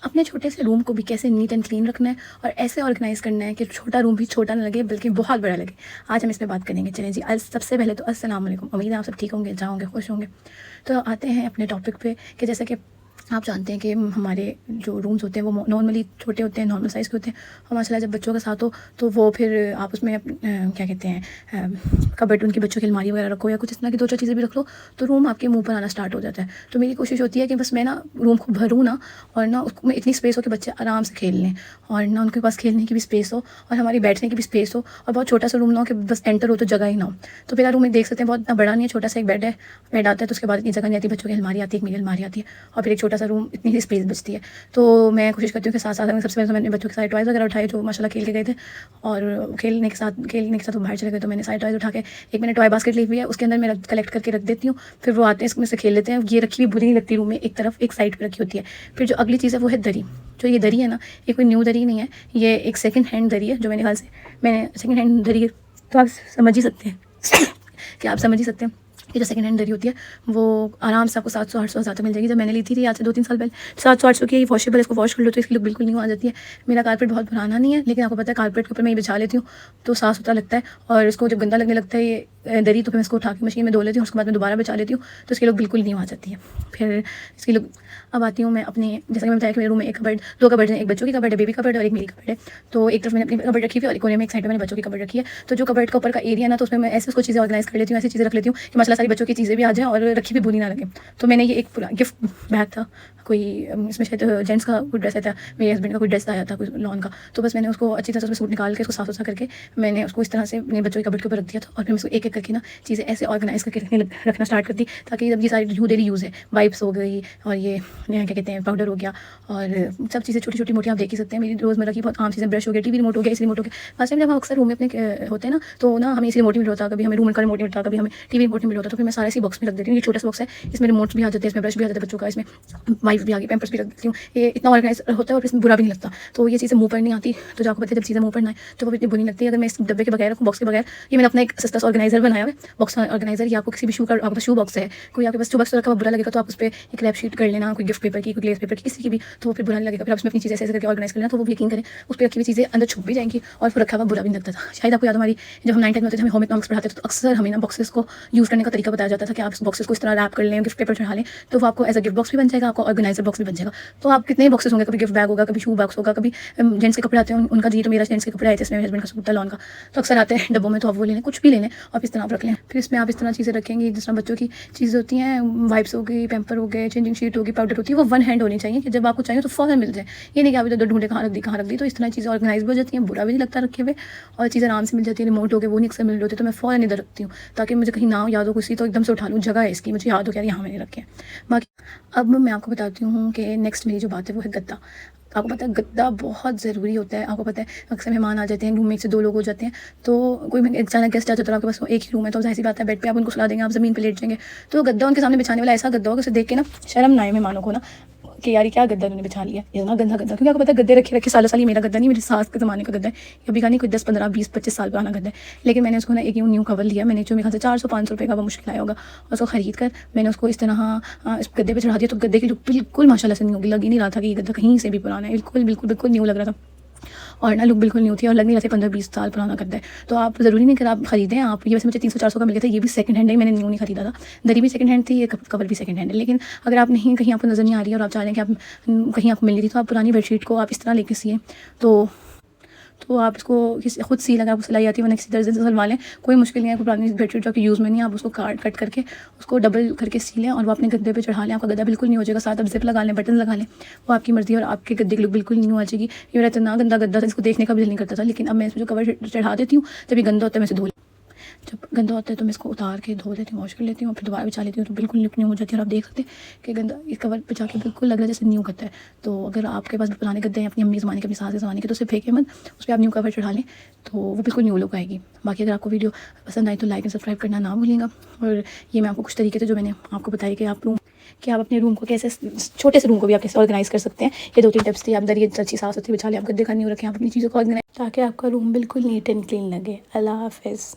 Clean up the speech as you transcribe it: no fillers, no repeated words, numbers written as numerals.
अपने छोटे से रूम को भी कैसे नीट एंड क्लीन रखना है और ऐसे ऑर्गेनाइज़ करना है कि छोटा रूम भी छोटा ना लगे बल्कि बहुत बड़ा लगे। आज हम इस पे बात करेंगे। चलें जी, आज सबसे पहले तो अस्सलाम वालेकुम। उम्मीद है आप सब ठीक होंगे, अच्छा होंगे, खुश होंगे। तो आते हैं अपने टॉपिक पे कि जैसे कि आप जानते हैं कि हमारे जो रूम्स होते हैं वो नॉर्मली छोटे होते हैं, नॉर्मल साइज़ के होते हैं। और माशाल्लाह जब बच्चों के साथ हो तो वो फिर आप उसमें क्या कहते हैं कबर्ड, उनकी बच्चों की अलमारी वगैरह रखो या कुछ इस तरह की 2-4 चीज़ें भी रख लो तो रूम आपके मुँह पर आना स्टार्ट हो जाता है। तो मेरी कोशिश होती है कि बस मैं ना रूम को भरूँ ना, और ना उसमें इतनी स्पेस हो कि बच्चे आराम से खेल लें, और ना उनके पास खेलने की भी स्पेस हो और हमारी बैठने की भी स्पेस हो, और बहुत छोटा सा रूम ना हो कि बस एंटर हो तो जगह ही ना हो। तो मेरा रूम देख सकते हैं बहुत बड़ा नहीं है, छोटा सा एक बेड है, बेड आता है, तो उसके बाद इतनी जगह नहीं आती, बच्चों की अलमारी आती है, एक मेरी अलमारी आती है, और फिर एक छोटा सा रूम, इतनी ही स्पेस बचती है। तो मैं कोशिश करती हूँ कि साथ साथ में सबसे पहले तो मैंने बच्चों के सारे टॉयज़ वगैरह उठाए जो माशाल्लाह खेल के गए थे, और खेलने के साथ वो बाहर चले गए, तो मैंने सारे टॉयज़ उठा के एक मैंने टॉय बास्केट ली हुई है, उसके अंदर मैं कलेक्ट करके रख देती हूँ। फिर वो आते हैं, इसमें से खेल लेते हैं। ये रखी हुई बुरी नहीं लगती रूम में, एक तरफ एक साइड पर रखी होती है। फिर जो अगली चीज़ है वो है दरी। जो ये दरी है ना, ये कोई न्यू दरी नहीं है, ये एक सेकेंड हैंड दरी है, जो मेरे ख्याल से मैंने सेकेंड हैंड दरी, तो आप समझ ही सकते हैं कि आप समझ ही सकते हैं कि जो सेकंड हैंड दरी होती है वो आराम से आपको 700-800 हज़ार तक मिल जाएगी। जब मैंने ली थी आज से 2-3 साल पहले, 700-800 की वॉशेबल, इसको वॉश कर लो तो इसकी लुक बिल्कुल न्यू आ जाती है। मेरा कारपेट बहुत पुराना नहीं है, लेकिन आपको पता है कारपेट के ऊपर मैं ये बिछा लेती हूँ तो साफ़ सुथरा लगता है, और इसको जब गंदा लगने लगता है ये दरी तो फिर मैं इसको उठा के मशीन में धो लेती हूँ, उसके बाद मैं दोबारा बिछा लेती हूँ तो इसकी लुक बिल्कुल न्यू आ जाती है। फिर इसकी लुक अब आती हूँ मैं अपने, जैसा कि मैं बताया कि मेरे रूम में एक कबर्ड, 2 कबर्ड हैं, एक बच्चों की कबर्ड है, बेबी कबर्ड, और एक मेरी कबर्ड है। तो एक तरफ मैंने अपनी कबर्ड रखी हुई है और एक कोने में एक साइड में मैंने बच्चों की कबर्ड रखी है। तो जो कबर्ड का ऊपर का एरिया ना, तो उसमें मैं ऐसे उसको चीज़ें ऑर्गेनाइज़ कर लेती हूँ, ऐसी चीज़ें रख लेती हूँ कि माशाल्लाह सारी बच्चों की चीज़ें भी आ जाएँ और रखी भी बुरी ना लगे। तो मैंने ये एक पूरा गिफ्ट बैग था, कोई इसमें शायद जेंट्स का कोई ड्रेस आया था, मेरे हस्बैंड का कोई ड्रेस आया था कोई लॉन का, तो बस मैंने उसको अच्छी तरह से उसमें सूट निकाल के उसको साफ सुथरा करके मैंने उसको इस तरह से अपने बच्चों के कबर्ड के ऊपर रख दिया था, और फिर मैं उसको एक एक करके ना चीज़ें ऐसे ऑर्गेनाइज़ करके रखना स्टार्ट कर दी, ताकि जब ये सारी जो डेली यूज़ है, वाइप्स हो गई और ये क्या कहते हैं पाउडर हो गया, और सब चीज़ें छोटी छोटी मोटी आप देख ही सकते हैं मेरी रोज़मर्रा की बहुत आम चीज़ें, ब्रश हो गया, टीवी रिमोट हो गया, इस रिमोट हो गया। लास्ट टाइम जब हम अक्सर रूम में अपने होते हैं ना, तो ना हमें इसी रिमोट मिल होता, कभी हमें रूम का रिमोट मिलता, कभी हमें टीवी रिमोट मिल होता, तो फिर मैं सारे इसी बॉक्स में रख देती हूँ। ये छोटा सा बॉक्स है, इसमें रिमोट्स भी आ जाते हैं, इसमें ब्रश भी आ जाता है बच्चों का, इसमें वाइप भी आ गई, पैम्पर्स भी रख देती हूँ। ये इतना ऑर्गेनाइज होता है और इसमें बुरा भी नहीं लगता। तो ये चीज़ें मुँह पर नहीं आती, तो जो आपको पता है जब चीज़ें मुँह पर ना आए तो वो इतनी बुरी नहीं लगती है। अगर मैं इस डब्बे के बगैर रखूँ, बॉक्स के बगैर, ये मैंने अपना एक सस्ता सा ऑर्गेनाइजर बनाया हुआ है, बॉक्स ऑर्गेनाइजर। या आपको किसी भी शू का, आपके पास शू बॉक्स है, कोई आपके पास शू बॉक्स रखा हुआ बुरा लगेगा तो आप उस पर एक रैप शीट कर लेना, कोई गिफ्ट पेपर की, कोई ग्लेस पेपर की, किसी की भी, तो वो फिर बुरा नहीं लगेगा। फिर आप उसमें अपनी चीज़ें ऐसे करके ऑर्गेनाइज कर लेना, तो वो यकीन करें उस पर रखी हुई चीज़ें अंदर छुप भी जाएंगी और फिर रखा हुआ बुरा भी नहीं लगता था। शायद आपको याद हमारी जब हम 9th में होते थे, हमें होम इकोनॉमिक्स पढ़ाते थे, तो अक्सर हमें ना बॉक्सेस को यूज़ करने का तरीका बताया जाता था कि आप इस बॉक्सेस को इस तरह रैप कर लें, गिफ्ट पेपर चढ़ा लें, तो वो आपको एज अ गिफ्ट बॉक्स भी बन जाएगा, आपको ऑर्गेनाइजर बॉक्स भी बन जाएगा। तो आप कितने बॉक्सेस होंगे, कभी गिफ्ट बैग होगा, कभी शू बॉक्स होगा, कभी जेंट्स के कपड़े आते हैं उनका जी, तो मेरा जेंट्स के कपड़े आए थे, इसमें हस्बैंड का सूट था लॉन का, तो अक्सर आते हैं डब्बों में, तो आप वो ले लें, कुछ भी ले लें और इस तरह आप रख लें। फिर इसमें आप इस तरह चीज़ें रखेंगे जिस तरह बच्चों की चीज़ें होती हैं, वाइप्स हो गई, पैम्पर हो गए, चेंजिंग शीट होगी, पाउडर होती है, वो वन हैंड होनी चाहिए कि जब आपको चाहिए तो फ़ौरन मिल जाए। ये नहीं कि आप इधर ढूंढे कहाँ रख दी। तो इस तरह चीज़ें ऑर्गेनाइज भी हो जाती हैं, बुरा भी नहीं लगता रखे हुए, और चीज़ें आराम से मिल जाती है। रिमोट हो गए वो नहीं अक्सर मिल रहे होते, तो मैं फ़ौरन इधर रखती हूँ ताकि मुझे कहीं ना याद हो कुछ, तो एकदम से उठा लूँ, जगह है इसकी, मुझे याद हो क्या यहाँ मैंने रखे हैं। बाकी अब मैं आपको बताती हूँ कि नेक्स्ट मेरी जो बात है वो है गद्दा। आपको पता है गद्दा बहुत ज़रूरी होता है। आपको पता है अक्सर मेहमान आ जाते हैं, रूम में 1 से 2 लोग हो जाते हैं, तो कोई अचानक गेस्ट आ जाता है तो आपके पास एक ही रूम है, तो ज़ाहिर सी बात है बेड पे आप उनको सुला देंगे, आप ज़मीन पे लेट जाएंगे, तो गद्दा उनके सामने बिछाने वाला ऐसा गद्दा होगा उसे देख के ना शर्म ना आए मेहमानों को ना कि यार क्या गद्दा उन्होंने बिछा लिया, इतना गंदा गद्दा। क्योंकि आपको पता है गद्दे रखे रखे सालों साल, ये मेरा गद्दा नहीं, मेरी सास के ज़माने का गद्दा है, अभी का नहीं, कोई 10-15-20-25 साल पुराना गद्दा है। लेकिन मैंने उसको ना एक न्यू कवर लिया, मैंने जो मेरे ख्याल से 400-500 रुपये का वो मुश्किल आया होगा, और उसको ख़रीद कर मैंने उसको इस तरह इस गद्दे पर चढ़ा दिया। तो गद्दे की लुक बिल्कुल माशाल्लाह से नहीं होगी, लग ही नहीं रहा था कि ये गद्दा कहीं से भी पुराना है, बिल्कुल बिल्कुल बिल्कुल न्यू लग रहा था, और ना लुक बिल्कुल न्यू थी, और लग नहीं रहा था 15-20 साल पुराना गद्दा है। तो आप ज़रूरी नहीं कि आप ख़रीदें, आप ये वैसे मुझे 300-400 का मिल गया था, ये भी सेकंड हैंड है, मैंने न्यू नहीं खरीदा था। दरी भी सेकंड हैंड थी, ये कवर भी सेकंड हैंड है। लेकिन अगर आप नहीं, कहीं आपको नज़र नहीं आ रही है और आप चाह रहे हैं कि आप कहीं आपको मिल रही थी, तो आप पुरानी बेडशीट को आप इस तरह लेके सिए, तो आप इसको किसी खुद सी लगा, आपको सिलाई आती है, वरना किसी दर्जी से सिलवा लें, कोई मुश्किल नहीं है। कोई पुरानी बेडशीट जो कि यूज़ में नहीं है, आप उसको कट करके उसको डबल करके सी लें और वो अपने गद्दे पे चढ़ा लें, आपका गद्दा बिल्कुल नहीं हो जाएगा। साथ आप जिप लगा लें, बटन लगा लें, वो आपकी मर्ज़ी है और आपके गद्दे की लुक बिल्कुल न्यू आ जाएगी। ये मेरा इतना गंदा गद्दा था, इसको देखने का भी दिल नहीं करता था, लेकिन अब मैं इसमें जो कवर चढ़ा देती हूँ, जब ये गंदा होता है मैं इसे धो, जब गंदा होता है तो मैं इसको उतार के धो लेती हूँ, वॉश कर लेती हूँ और फिर दोबारा बिछा लेती हूँ, तो बिल्कुल लुक न्यू हो जाती है। और आप देख सकते हैं कि गंदा इस कवर पे जाके बिल्कुल लग रहा है जैसे न्यू गद्दा है। तो अगर आपके पास भी पुराने गद्दे हैं अपनी अम्मी ज़माने के, अपनी सास के ज़माने के, तो उसे फेंके मत, उस पर आप न्यू कवर चढ़ा लें, तो वो बिल्कुल न्यू लुक आएगी। बाकी अगर आपको वीडियो पसंद आए तो लाइक एंड सब्सक्राइब करना ना भूलिएगा। और ये मैं आपको कुछ तरीके थे जो मैंने आपको बताया कि आप अपने रूम को कैसे, छोटे से रूम को भी आप कैसे ऑर्गेनाइज़ कर सकते हैं। ये 2-3 टिप्स थी। आप दरिए अच्छी साफ सुथरी बिछा लें, आप गद्दे का न्यू रखें, आप अपनी चीज़ों को ऑर्गेनाइज, ताकि आपका रूम बिल्कुल नीट एंड क्लीन लगे। अल्लाह हाफ़िज़।